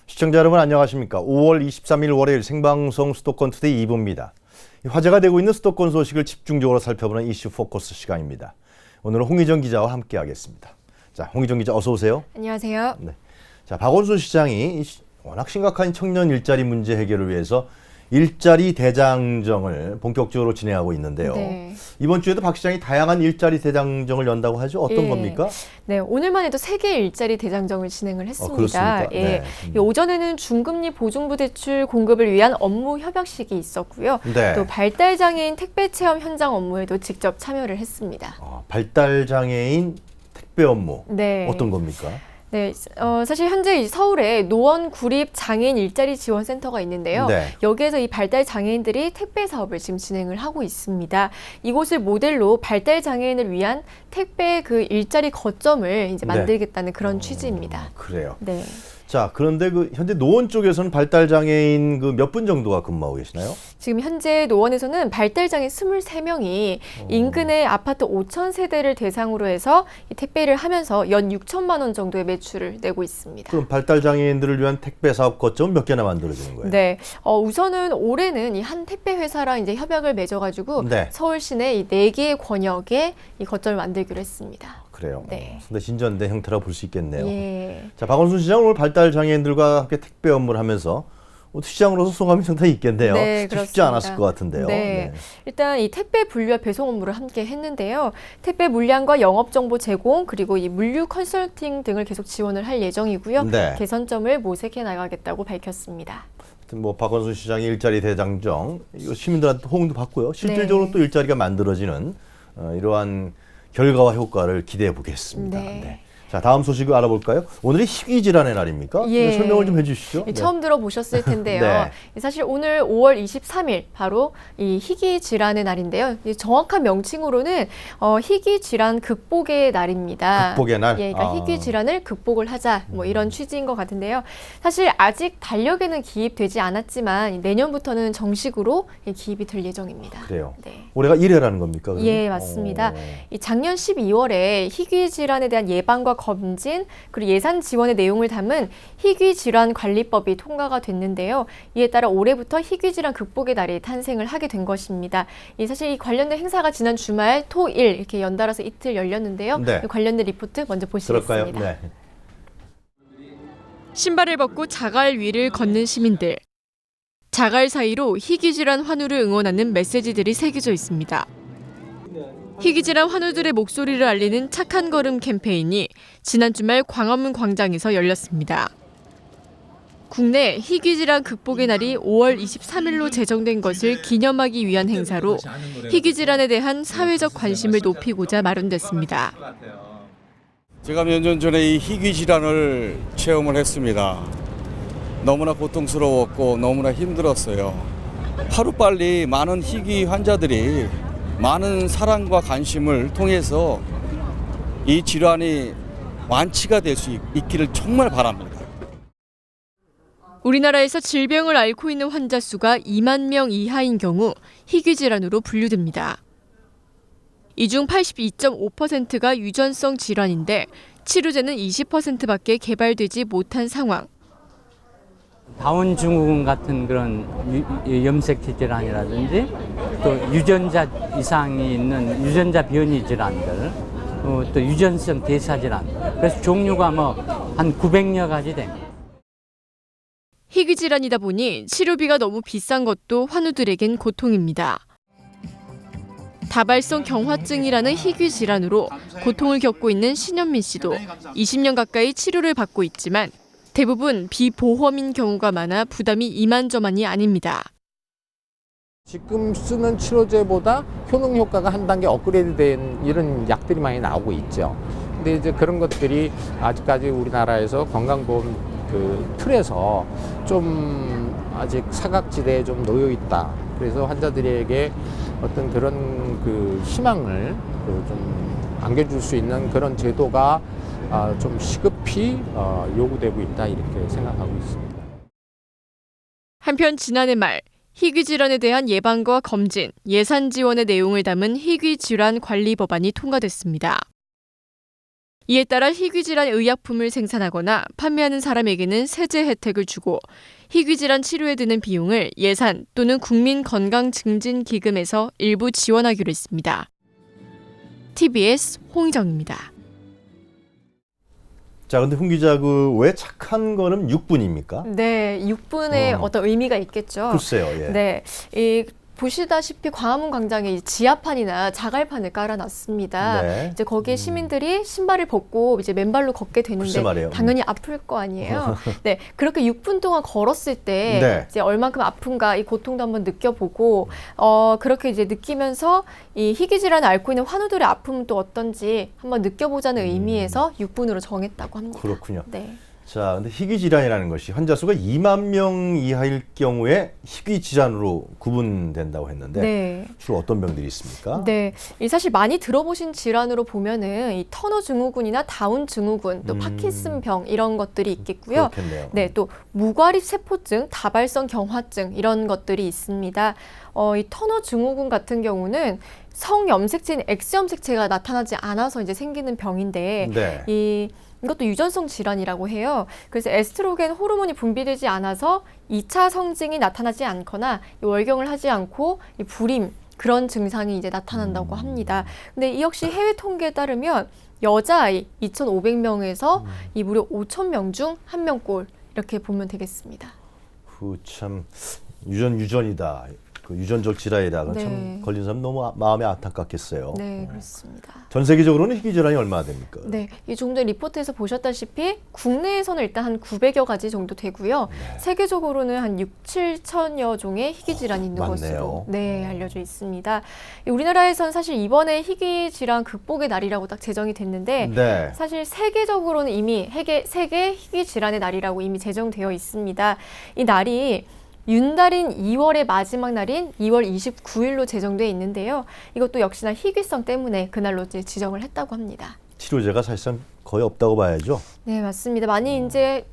시청자 여러분 안녕하십니까. 5월 23일 월요일 생방송 수도권 투데이 2부입니다. 화제가 되고 있는 수도권 소식을 집중적으로 살펴보는 이슈 포커스 시간입니다. 오늘은 홍희정 기자와 함께하겠습니다. 자, 홍희정 기자 어서 오세요. 안녕하세요. 네. 자, 박원순 시장이 워낙 심각한 청년 일자리 문제 해결을 위해서 일자리 대장정을 본격적으로 진행하고 있는데요. 네. 이번 주에도 박 시장이 다양한 일자리 대장정을 연다고 하죠. 어떤 겁니까? 네, 오늘만 해도 3개 일자리 대장정을 진행을 했습니다. 그렇습니까? 예. 네. 오전에는 중금리 보증부 대출 공급을 위한 업무 협약식이 있었고요. 네. 또 발달장애인 택배 체험 현장 업무에도 직접 참여를 했습니다. 발달장애인 택배 업무 네. 어떤 겁니까? 네, 사실 현재 서울에 노원 구립 장애인 일자리 지원센터가 있는데요. 네. 여기에서 이 발달 장애인들이 택배 사업을 지금 진행을 하고 있습니다. 이곳을 모델로 발달 장애인을 위한 택배 그 일자리 거점을 이제 만들겠다는 그런 취지입니다. 그래요. 네. 자, 그런데 현재 노원 쪽에서는 발달장애인 몇 분 정도가 근무하고 계시나요? 지금 현재 노원에서는 발달장애 23명이 인근의 아파트 5천 세대를 대상으로 해서 이 택배를 하면서 연 6천만 원 정도의 매출을 내고 있습니다. 그럼 발달장애인들을 위한 택배 사업 거점 몇 개나 만들어지는 거예요? 네, 우선은 올해는 이 한 택배 회사랑 이제 협약을 맺어가지고 네. 서울 시내 이 4개의 권역에 이 거점을 만들기로 했습니다. 그래요. 네. 상당히 진전된 형태라고 볼 수 있겠네요. 예. 자, 박원순 시장 오늘 발달장애인들과 함께 택배 업무를 하면서 시장으로서 소감이 상당히 있겠네요. 네, 쉽지 그렇습니다. 않았을 것 같은데요. 네. 일단 이 택배 분류와 배송 업무를 함께 했는데요. 택배 물량과 영업 정보 제공 그리고 이 물류 컨설팅 등을 계속 지원을 할 예정이고요. 네. 개선점을 모색해 나가겠다고 밝혔습니다. 박원순 시장의 일자리 대장정, 이거 시민들한테 호응도 받고요. 실질적으로 네. 또 일자리가 만들어지는 이러한 결과와 효과를 기대해 보겠습니다. 네. 자, 다음 소식을 알아볼까요? 오늘이 희귀질환의 날입니까? 예. 설명을 좀 해주시죠. 처음 들어보셨을 텐데요. 네. 사실 오늘 5월 23일 바로 이 희귀 질환의 날인데요. 정확한 명칭으로는 희귀 질환 극복의 날입니다. 극복의 날? 예, 그러니까 희귀 질환을 극복을 하자 뭐 이런 취지인 것 같은데요. 사실 아직 달력에는 기입되지 않았지만 내년부터는 정식으로 기입이 될 예정입니다. 그래요. 네. 올해가 1회라는 겁니까? 그러면? 예, 맞습니다. 이 작년 12월에 희귀 질환에 대한 예방과 검진 그리고 예산 지원의 내용을 담은 희귀 질환 관리법이 통과가 됐는데요. 이에 따라 올해부터 희귀 질환 극복의 날이 탄생을 하게 된 것입니다. 사실 이 관련된 행사가 지난 주말, 토, 일 이렇게 연달아서 이틀 열렸는데요. 네. 관련된 리포트 먼저 보시겠습니다. 그럴까요? 네. 신발을 벗고 자갈 위를 걷는 시민들. 자갈 사이로 희귀 질환 환우를 응원하는 메시지들이 새겨져 있습니다. 희귀질환 환우들의 목소리를 알리는 착한 걸음 캠페인이 지난 주말 광화문 광장에서 열렸습니다. 국내 희귀질환 극복의 날이 5월 23일로 제정된 것을 기념하기 위한 행사로 희귀질환에 대한 사회적 관심을 높이고자 마련됐습니다. 제가 몇 년 전에 이 희귀질환을 체험을 했습니다. 너무나 고통스러웠고 너무나 힘들었어요. 하루빨리 많은 희귀 환자들이 많은 사랑과 관심을 통해서 이 질환이 완치가 될 수 있기를 정말 바랍니다. 우리나라에서 질병을 앓고 있는 환자 수가 2만 명 이하인 경우 희귀 질환으로 분류됩니다. 이 중 82.5%가 유전성 질환인데 치료제는 20%밖에 개발되지 못한 상황. 다운 증후군 같은 그런 염색체 질환이라든지 또 유전자 이상이 있는 유전자 변이 질환들 또 유전성 대사 질환 그래서 종류가 한 900여 가지 됩니다. 희귀 질환이다 보니 치료비가 너무 비싼 것도 환우들에겐 고통입니다. 다발성 경화증이라는 희귀 질환으로 고통을 겪고 있는 신현민 씨도 20년 가까이 치료를 받고 있지만 대부분 비보험인 경우가 많아 부담이 이만저만이 아닙니다. 지금 쓰는 치료제보다 효능 효과가 한 단계 업그레이드된 이런 약들이 많이 나오고 있죠. 근데 이제 그런 것들이 아직까지 우리나라에서 건강보험 틀에서 좀 아직 사각지대에 좀 놓여 있다. 그래서 환자들에게 어떤 그런 희망을 좀 안겨줄 수 있는 그런 제도가 좀 시급히 요구되고 있다 이렇게 생각하고 있습니다. 한편 지난해 말 희귀 질환에 대한 예방과 검진, 예산 지원의 내용을 담은 희귀 질환 관리 법안이 통과됐습니다. 이에 따라 희귀질환 의약품을 생산하거나 판매하는 사람에게는 세제 혜택을 주고 희귀질환 치료에 드는 비용을 예산 또는 국민건강증진기금에서 일부 지원하기로 했습니다. TBS 홍희정입니다. 자, 근데 홍 기자 왜 착한 거는 6분입니까? 네, 6분의 어떤 의미가 있겠죠. 글쎄요. 예. 네, 보시다시피 광화문 광장에 이 지하판이나 자갈판을 깔아놨습니다. 네. 이제 거기에 시민들이 신발을 벗고 이제 맨발로 걷게 글쎄 되는데 말이에요. 당연히 아플 거 아니에요. 네, 그렇게 6분 동안 걸었을 때 네. 이제 얼만큼 아픈가 이 고통도 한번 느껴보고 그렇게 이제 느끼면서 이 희귀질환을 앓고 있는 환우들의 아픔은 또 어떤지 한번 느껴보자는 의미에서 6분으로 정했다고 합니다. 그렇군요. 네. 자, 근데 희귀 질환이라는 것이 환자 수가 2만 명 이하일 경우에 희귀 질환으로 구분된다고 했는데 네. 주로 어떤 병들이 있습니까? 네, 이 사실 많이 들어보신 질환으로 보면은 이 터너 증후군이나 다운 증후군, 또 파킨슨병 이런 것들이 있겠고요. 그렇겠네요. 네, 또 무과립 세포증, 다발성 경화증 이런 것들이 있습니다. 이 터너 증후군 같은 경우는 성염색체인 X염색체가 나타나지 않아서 이제 생기는 병인데 네. 이것도 유전성 질환이라고 해요. 그래서 에스트로겐 호르몬이 분비되지 않아서 2차 성징이 나타나지 않거나 월경을 하지 않고 불임 그런 증상이 이제 나타난다고 합니다. 근데 이 역시 해외 통계에 따르면 여자아이 2,500명에서 이 무려 5,000명 중 1명꼴 이렇게 보면 되겠습니다. 참 유전이다. 그 유전적 질환이다. 네. 참 걸린 사람 너무 마음이 안타깝겠어요. 네, 그렇습니다. 전 세계적으로는 희귀 질환이 얼마나 됩니까? 네, 이 정도 리포트에서 보셨다시피 국내에서는 일단 한 900여 가지 정도 되고요. 세계적으로는 한 6, 7천여 종의 희귀 질환이 있는 많네요. 것으로 알려져 있습니다. 우리나라에서는 사실 이번에 희귀 질환 극복의 날이라고 딱 제정이 됐는데 네. 사실 세계적으로는 이미 세계 희귀 질환의 날이라고 이미 제정되어 있습니다. 이 날이 윤달인 2월의 마지막 날인 2월 29일로 제정되어 있는데요. 이것도 역시나 희귀성 때문에 그날로 이제 지정을 했다고 합니다. 치료제가 사실상 거의 없다고 봐야죠. 네, 맞습니다. 많이 이제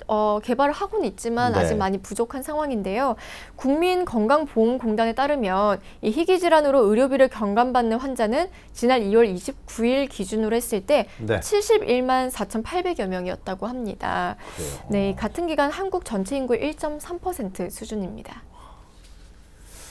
개발을 하고는 있지만 네. 아직 많이 부족한 상황인데요. 국민건강보험공단에 따르면 이 희귀 질환으로 의료비를 경감받는 환자는 지난 2월 29일 기준으로 했을 때 네. 71만 4,800여 명이었다고 합니다. 그래요. 네, 같은 기간 한국 전체 인구의 1.3% 수준입니다.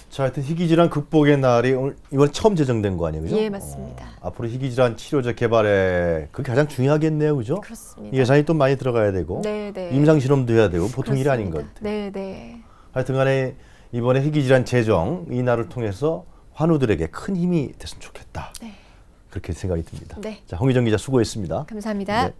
자, 하여튼 희귀 질환 극복의 날이 이번 처음 제정된 거 아니에요? 그죠? 예, 맞습니다. 앞으로 희귀 질환 치료제 개발에 그게 가장 중요하겠네요. 그죠? 그렇습니다. 예산이 또 많이 들어가야 되고 네, 네. 임상 실험도 해야 되고 보통 일이 아닌 것 그렇습니다. 같아요. 네, 네. 하여튼 간에 이번에 희귀 질환 제정 이 날을 통해서 환우들에게 큰 힘이 됐으면 좋겠다. 네. 그렇게 생각이 듭니다. 네. 자, 홍희정 기자 수고했습니다. 감사합니다. 네.